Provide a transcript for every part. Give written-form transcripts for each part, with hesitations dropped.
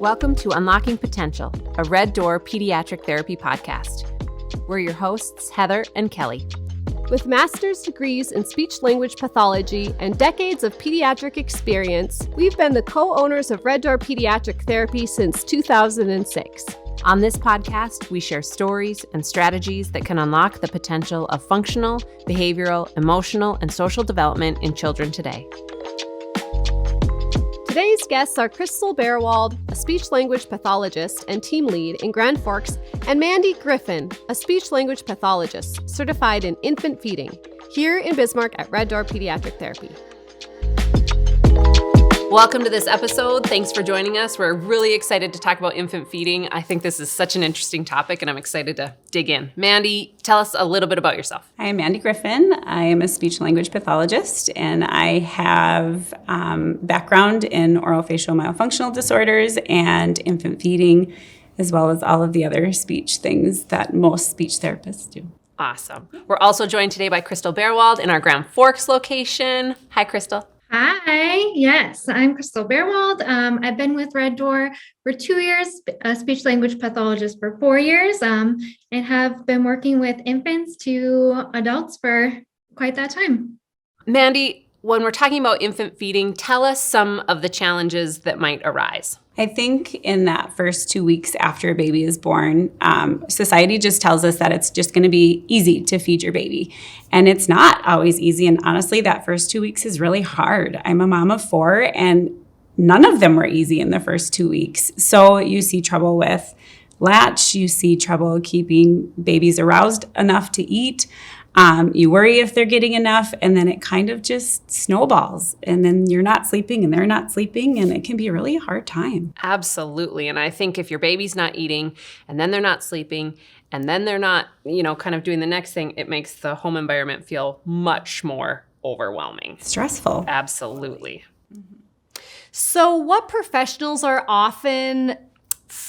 Welcome to Unlocking Potential, a Red Door Pediatric Therapy podcast. We're your hosts, Heather and Kelli. With master's degrees in speech-language pathology and decades of pediatric experience, we've been the co-owners of Red Door Pediatric Therapy since 2006. On this podcast, we share stories and strategies that can unlock the potential of functional, behavioral, emotional, and social development in children today. Today's guests are Baerwald, a speech-language pathologist and team lead in Grand Forks, and Mandy, Griffin, a speech-language pathologist certified in infant feeding, here in Bismarck at Red Door Pediatric Therapy. Welcome to this episode. Thanks for joining us. We're really excited to talk about infant feeding. I think this is such an interesting topic, and I'm excited to dig in. Mandy, tell us a little bit about yourself. Hi, I'm Mandy Griffin. I am a speech-language pathologist, and I have background in orofacial myofunctional disorders and infant feeding, as well as all of the other speech things that most speech therapists do. Awesome. We're also joined today by Baerwald in our Grand Forks location. Hi, Crystal. Hi, yes, I'm Baerwald. I've been with Red Door for 2 years, a speech-language pathologist for 4 years, and have been working with infants to adults for quite that time. Mandy, when we're talking about infant feeding, tell us some of the challenges that might arise. I think in that first 2 weeks after a baby is born, society just tells us that it's just going to be easy to feed your baby. And it's not always easy. And honestly, that first 2 weeks is really hard. I'm a mom of 4, and none of them were easy in the first 2 weeks. So you see trouble with latch, you see trouble keeping babies aroused enough to eat. You worry if they're getting enough, and then it kind of just snowballs, and then you're not sleeping and they're not sleeping, and it can be a really hard time. Absolutely. And I think if your baby's not eating and then they're not sleeping and then they're not, kind of doing the next thing, it makes the home environment feel much more overwhelming. Stressful. Absolutely. So what professionals are often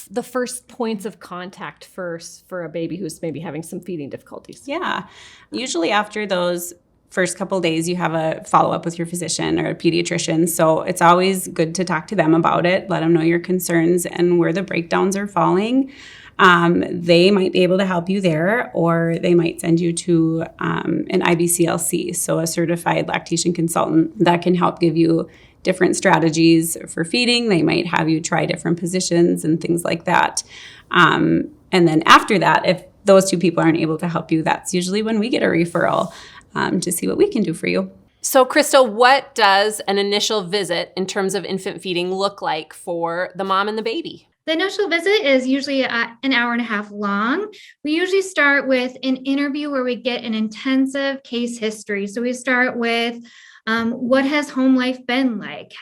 the first points of contact for a baby who's maybe having some feeding difficulties? Yeah. Usually after those first couple of days, you have a follow-up with your physician or a pediatrician. So it's always good to talk to them about it, let them know your concerns and where the breakdowns are falling. They might be able to help you there, or they might send you to an IBCLC, so a certified lactation consultant that can help give you different strategies for feeding. They might have you try different positions and things like that. And then after that, if those two people aren't able to help you, that's usually when we get a referral to see what we can do for you. So, Crystal, what does an initial visit in terms of infant feeding look like for the mom and the baby? The initial visit is usually an hour and a half long. We usually start with an interview where we get an intensive case history. So we start with what has home life been like?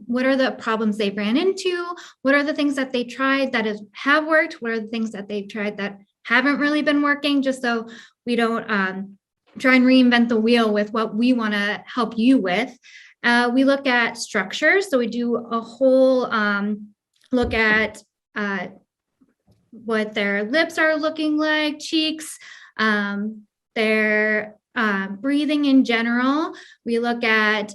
What are the problems they ran into? What are the things that they tried that have worked? What are the things that they've tried that haven't really been working? Just so we don't try and reinvent the wheel with what we want to help you with. We look at structure. So we do a whole look at what their lips are looking like, cheeks, their breathing in general. We look at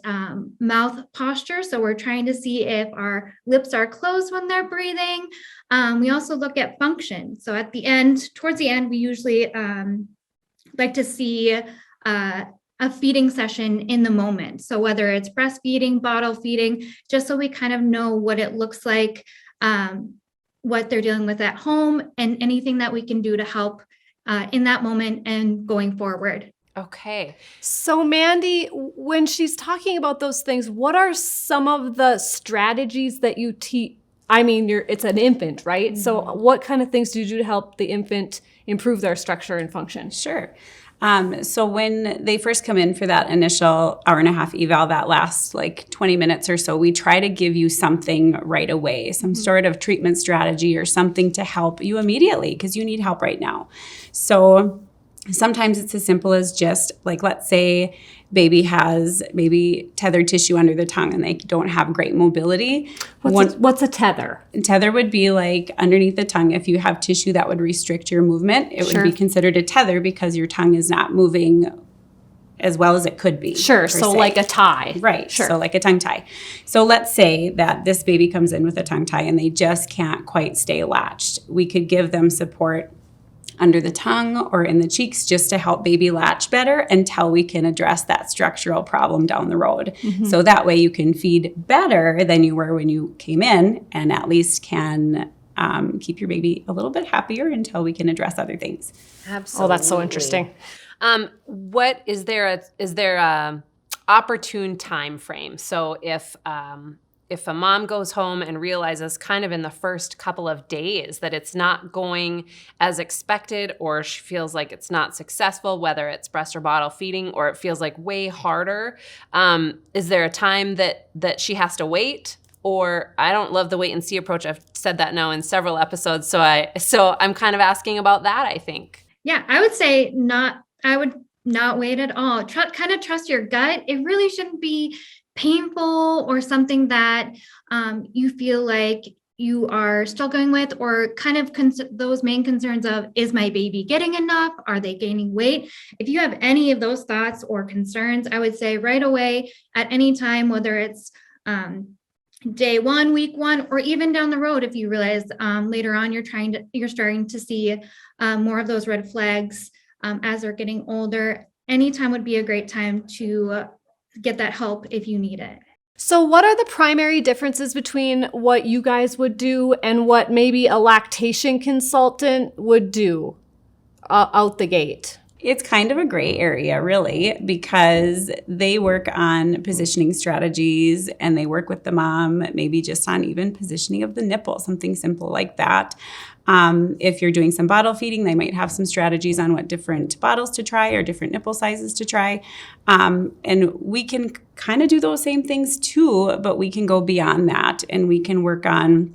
mouth posture. So we're trying to see if our lips are closed when they're breathing. We also look at function. So at the end, towards the end, we usually like to see a feeding session in the moment. So whether it's breastfeeding, bottle feeding, just so we kind of know what it looks like, what they're dealing with at home, and anything that we can do to help in that moment and going forward. Okay. So Mandy, when she's talking about those things, what are some of the strategies that you teach? I mean, it's an infant, right? Mm-hmm. So what kind of things do you do to help the infant improve their structure and function? Sure. So when they first come in for that initial hour and a half eval, that lasts like 20 minutes or so, we try to give you something right away, some sort of treatment strategy or something to help you immediately because you need help right now. So sometimes it's as simple as just like, let's say baby has maybe tethered tissue under the tongue and they don't have great mobility. What's a tether? Tether would be like underneath the tongue. If you have tissue that would restrict your movement, it would be considered a tether because your tongue is not moving as well as it could be. Sure. per So se. like a tie. Right. Sure. So like a tongue tie. So let's say that this baby comes in with a tongue tie and they just can't quite stay latched. We could give them support under the tongue or in the cheeks just to help baby latch better until we can address that structural problem down the road. So that way you can feed better than you were when you came in and at least can keep your baby a little bit happier until we can address other things. Absolutely. Oh, that's so interesting. What is there a opportune time frame? So if a mom goes home and realizes kind of in the first couple of days that it's not going as expected, or she feels like it's not successful, whether it's breast or bottle feeding, or it feels like way harder, is there a time that she has to wait? Or I don't love the wait and see approach. I've said that now in several episodes. So I'm kind of asking about that, I think. Yeah, I would say not. I would not wait at all. Kind of trust your gut. It really shouldn't be painful or something that you feel like you are struggling with, or kind of those main concerns of, is my baby getting enough? Are they gaining weight? If you have any of those thoughts or concerns, I would say right away at any time, whether it's day 1, week 1, or even down the road, if you realize later on you're starting to see more of those red flags as they're getting older, anytime would be a great time to get that help if you need it. So what are the primary differences between what you guys would do and what maybe a lactation consultant would do out the gate? It's kind of a gray area, really, because they work on positioning strategies and they work with the mom, maybe just on even positioning of the nipple, something simple like that. If you're doing some bottle feeding, they might have some strategies on what different bottles to try or different nipple sizes to try. And we can kind of do those same things too, but we can go beyond that and we can work on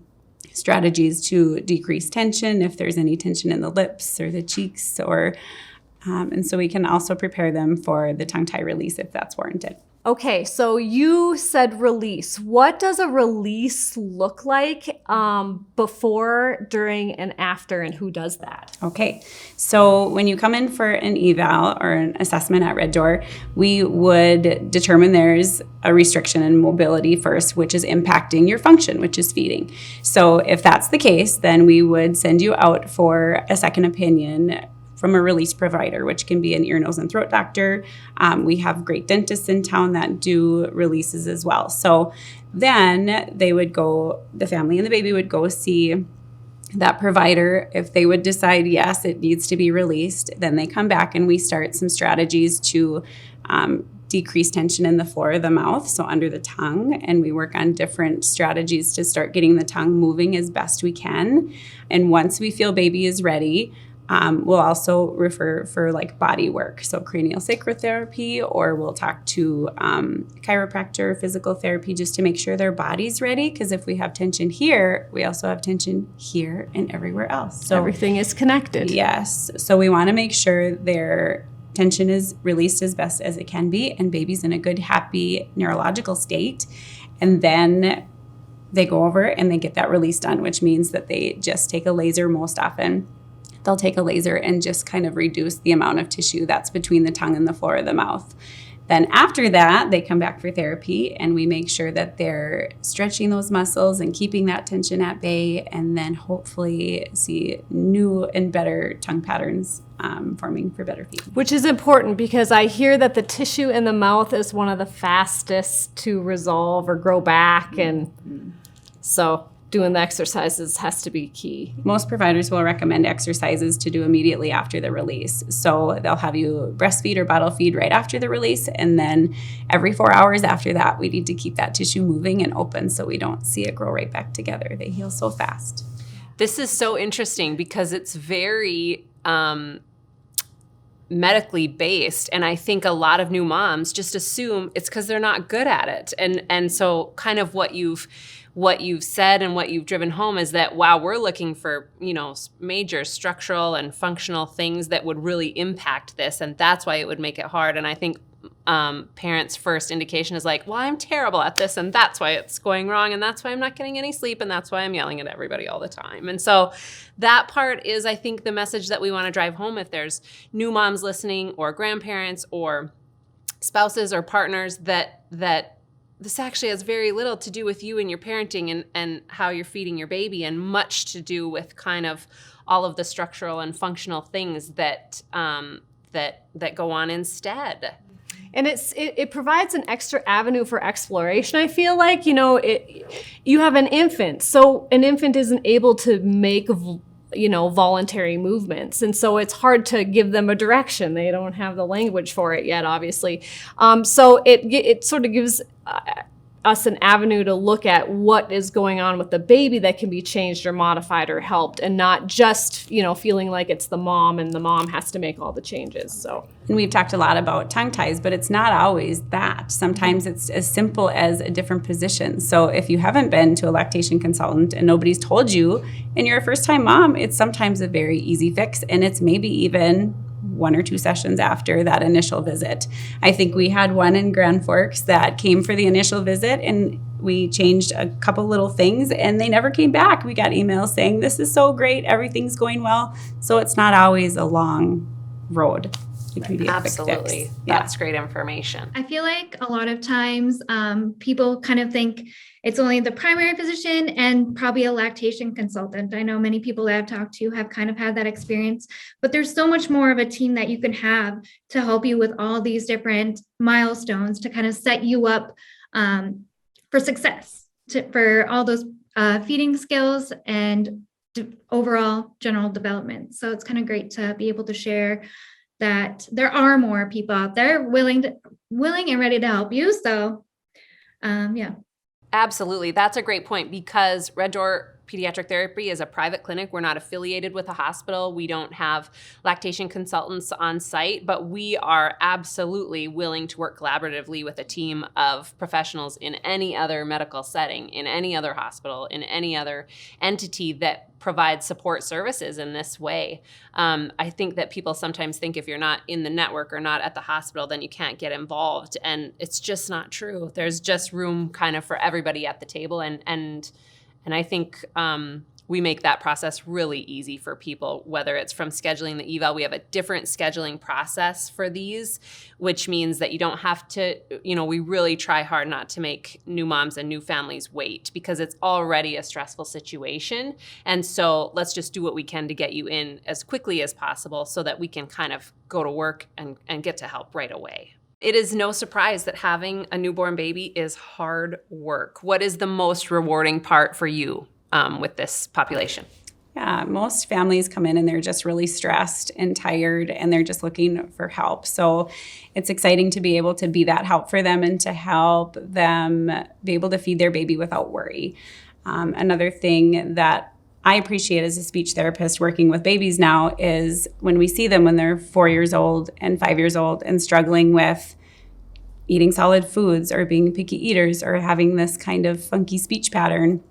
strategies to decrease tension if there's any tension in the lips or the cheeks, or and so we can also prepare them for the tongue tie release if that's warranted. Okay, so you said release. What does a release look like before, during, and after, and who does that? Okay, so when you come in for an eval or an assessment at Red Door, we would determine there's a restriction in mobility first, which is impacting your function, which is feeding. So if that's the case, then we would send you out for a second opinion from a release provider, which can be an ear, nose, and throat doctor. We have great dentists in town that do releases as well. So then the family and the baby would go see that provider. If they would decide, yes, it needs to be released, then they come back and we start some strategies to decrease tension in the floor of the mouth, so under the tongue, and we work on different strategies to start getting the tongue moving as best we can. And once we feel baby is ready, we'll also refer for like body work, so cranial sacral therapy, or we'll talk to chiropractor, physical therapy, just to make sure their body's ready. Because if we have tension here, we also have tension here and everywhere else. So everything is connected. Yes. So we want to make sure their tension is released as best as it can be, and baby's in a good, happy neurological state. And then they go over and they get that release done, which means that they just take a laser most often. They'll take a laser and just kind of reduce the amount of tissue that's between the tongue and the floor of the mouth. Then after that, they come back for therapy and we make sure that they're stretching those muscles and keeping that tension at bay, and then hopefully see new and better tongue patterns forming for better feeding. Which is important because I hear that the tissue in the mouth is one of the fastest to resolve or grow back, and so doing the exercises has to be key. Most providers will recommend exercises to do immediately after the release. So they'll have you breastfeed or bottle feed right after the release, and then every 4 hours after that, we need to keep that tissue moving and open so we don't see it grow right back together. They heal so fast. This is so interesting because it's very medically based, and I think a lot of new moms just assume it's because they're not good at it. And so kind of what you've said and what you've driven home is that, wow, we're looking for, major structural and functional things that would really impact this, and that's why it would make it hard. And I think parents' first indication is like, well, I'm terrible at this, and that's why it's going wrong, and that's why I'm not getting any sleep, and that's why I'm yelling at everybody all the time. And so that part is, I think, the message that we want to drive home if there's new moms listening, or grandparents, or spouses or partners that this actually has very little to do with you and your parenting and how you're feeding your baby, and much to do with kind of all of the structural and functional things that go on instead. And it provides an extra avenue for exploration. I feel like, you have an infant, so an infant isn't able to make voluntary movements, and so it's hard to give them a direction. They don't have the language for it yet, obviously. So it sort of gives us an avenue to look at what is going on with the baby that can be changed or modified or helped, and not just feeling like it's the mom and the mom has to make all the changes. So, and we've talked a lot about tongue ties, but it's not always that. Sometimes it's as simple as a different position. So if you haven't been to a lactation consultant and nobody's told you and you're a first-time mom, it's sometimes a very easy fix, and it's maybe even 1 or 2 sessions after that initial visit. I think we had one in Grand Forks that came for the initial visit, and we changed a couple little things and they never came back. We got emails saying, this is so great, everything's going well. So it's not always a long road. It can be a quick Absolutely. fix. That's great information. I feel like a lot of times people kind of think it's only the primary physician and probably a lactation consultant. I know many people that I've talked to have kind of had that experience, but there's so much more of a team that you can have to help you with all these different milestones to kind of set you up for success, for all those feeding skills and overall general development. So it's kind of great to be able to share that there are more people out there willing and ready to help you. So, yeah. Absolutely. That's a great point, because Red Door Pediatric Therapy is a private clinic. We're not affiliated with a hospital. We don't have lactation consultants on site, but we are absolutely willing to work collaboratively with a team of professionals in any other medical setting, in any other hospital, in any other entity that provides support services in this way. I think that people sometimes think if you're not in the network or not at the hospital, then you can't get involved. And it's just not true. There's just room kind of for everybody at the table. And I think we make that process really easy for people, whether it's from scheduling the eval. We have a different scheduling process for these, which means that you don't have to, we really try hard not to make new moms and new families wait, because it's already a stressful situation. And so let's just do what we can to get you in as quickly as possible so that we can kind of go to work and get to help right away. It is no surprise that having a newborn baby is hard work. What is the most rewarding part for you with this population? Yeah, most families come in and they're just really stressed and tired and they're just looking for help. So it's exciting to be able to be that help for them and to help them be able to feed their baby without worry. Another thing that I appreciate as a speech therapist working with babies now is when we see them when they're 4 years old and 5 years old and struggling with eating solid foods or being picky eaters or having this kind of funky speech pattern.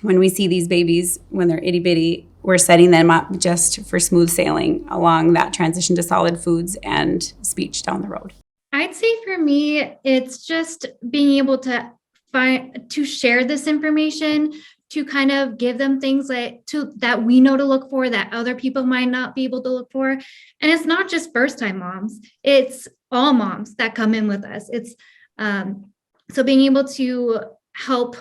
When we see these babies when they're itty bitty, we're setting them up just for smooth sailing along that transition to solid foods and speech down the road. I'd say for me, it's just being able to share this information, to kind of give them things that we know to look for that other people might not be able to look for. And it's not just first-time moms, it's all moms that come in with us. It's so being able to help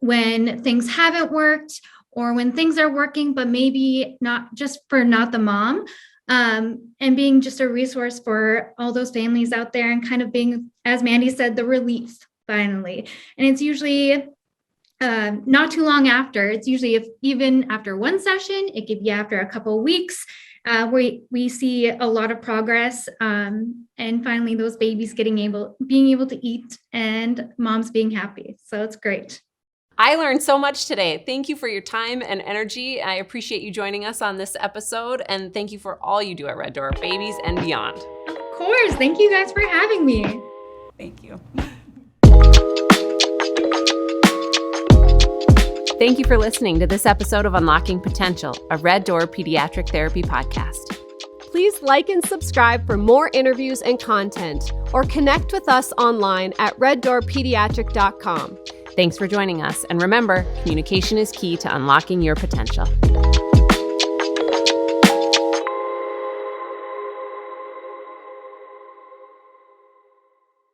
when things haven't worked or when things are working, but maybe not the mom, and being just a resource for all those families out there and kind of being, as Mandy said, the relief finally. And it's usually not too long after. It's usually even after one session, it could be after a couple of weeks. We see a lot of progress, and finally those babies being able to eat and moms being happy. So it's great. I learned so much today. Thank you for your time and energy. I appreciate you joining us on this episode, and thank you for all you do at Red Door Babies and beyond. Of course. Thank you guys for having me. Thank you. Thank you for listening to this episode of Unlocking Potential, a Red Door Pediatric Therapy podcast. Please like and subscribe for more interviews and content, or connect with us online at reddoorpediatric.com. Thanks for joining us, and remember, communication is key to unlocking your potential.